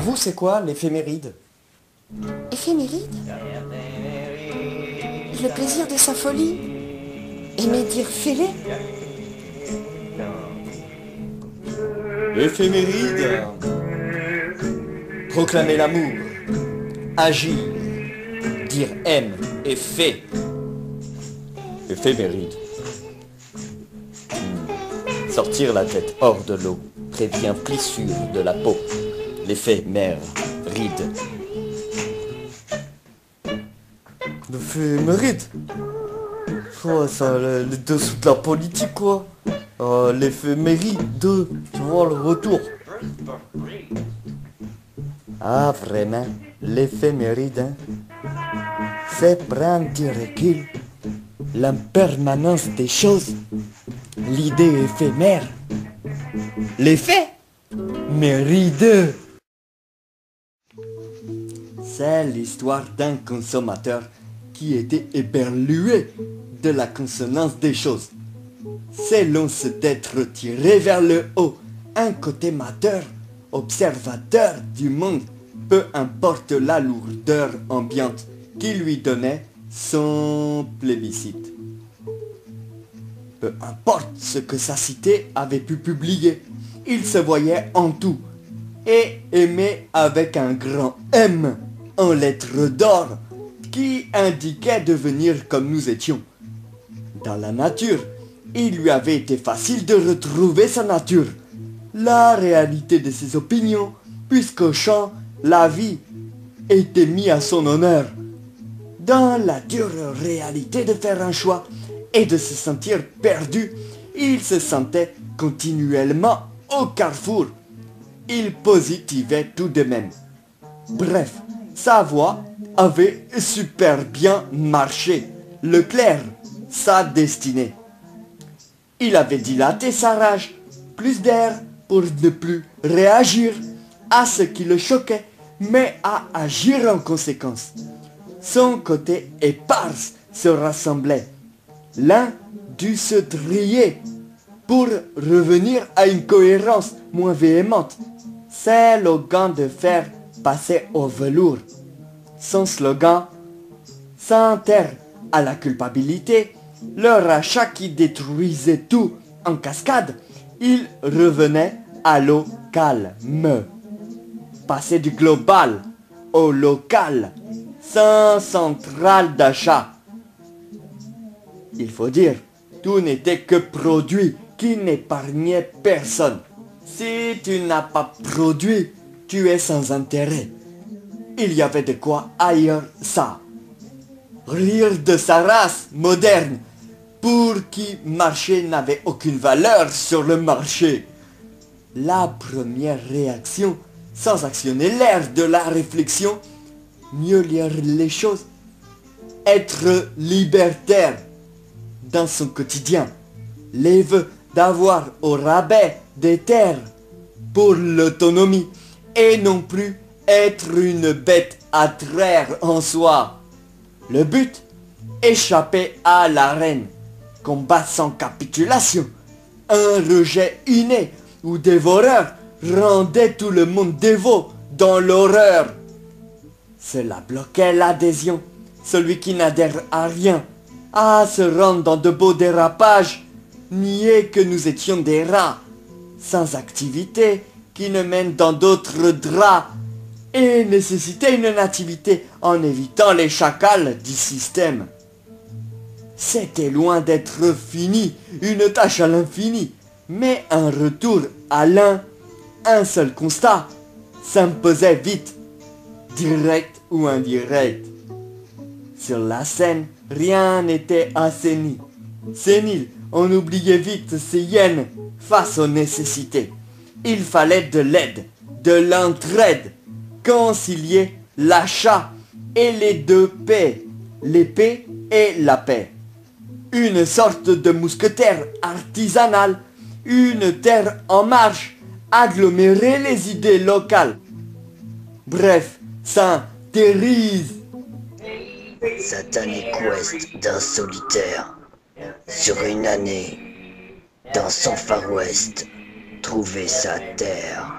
vous, c'est quoi l'éphéméride? Éphéméride? Le plaisir de sa folie? Aimer dire fêlé? Éphéméride. Proclamer l'amour. Agir. Dire aime et fait. Éphéméride. Sortir la tête hors de l'eau prévient plissure de la peau. L'éphémère ride. L'éphéméride? Ouais, ça, les dessous de la politique, quoi. L'éphéméride, tu vois, le retour. Ah, vraiment, l'éphéméride, hein? C'est prendre du recul, l'impermanence des choses, l'idée éphémère, l'effet méride. C'est l'histoire d'un consommateur qui était éberlué de la consonance des choses. C'est l'once d'être tiré vers le haut, un côté mateur, observateur du monde, peu importe la lourdeur ambiante qui lui donnait son plébiscite. Peu importe ce que sa cité avait pu publier, il se voyait en tout et aimait avec un grand M en lettres d'or qui indiquait devenir comme nous étions. Dans la nature, il lui avait été facile de retrouver sa nature, la réalité de ses opinions, puisqu'au champ, la vie était mise à son honneur. Dans la dure réalité de faire un choix et de se sentir perdu, il se sentait continuellement au carrefour. Il positivait tout de même. Bref, sa voix avait super bien marché. Le clair, sa destinée. Il avait dilaté sa rage, plus d'air pour ne plus réagir à ce qui le choquait, mais à agir en conséquence. Son côté éparse se rassemblait. L'un dut se trier pour revenir à une cohérence moins véhémente. C'est le gant de fer passé au velours. Son slogan, sans terre à la culpabilité, le rachat qui détruisait tout en cascade, il revenait à l'eau calme. Passer du global au local, sans centrale d'achat. Il faut dire, tout n'était que produit qui n'épargnait personne. Si tu n'as pas produit, tu es sans intérêt. Il y avait de quoi ailleurs ça. Rire de sa race moderne, pour qui marché n'avait aucune valeur sur le marché. La première réaction, sans actionner l'air de la réflexion, mieux lire les choses, être libertaire dans son quotidien, les vœux d'avoir au rabais des terres pour l'autonomie et non plus être une bête à traire en soi. Le but, échapper à l'arène, combat sans capitulation, un rejet inné ou dévoreur rendait tout le monde dévot dans l'horreur. Cela bloquait l'adhésion, celui qui n'adhère à rien, à se rendre dans de beaux dérapages, nier que nous étions des rats, sans activité, qui ne mènent dans d'autres draps, et nécessiter une nativité en évitant les chacals du système. C'était loin d'être fini, une tâche à l'infini, mais un retour à l'un, un seul constat, s'imposait vite, direct ou indirect. Sur la scène, rien n'était assaini. Sénile, on oubliait vite ses hyènes face aux nécessités. Il fallait de l'aide, de l'entraide, concilier l'achat et les deux paix, l'épée et la paix. Une sorte de mousquetaire artisanal, une terre en marche, agglomérer les idées locales. Bref, synthérise. Satanic quest d'un solitaire, sur une année, dans son Far West, trouver sa terre.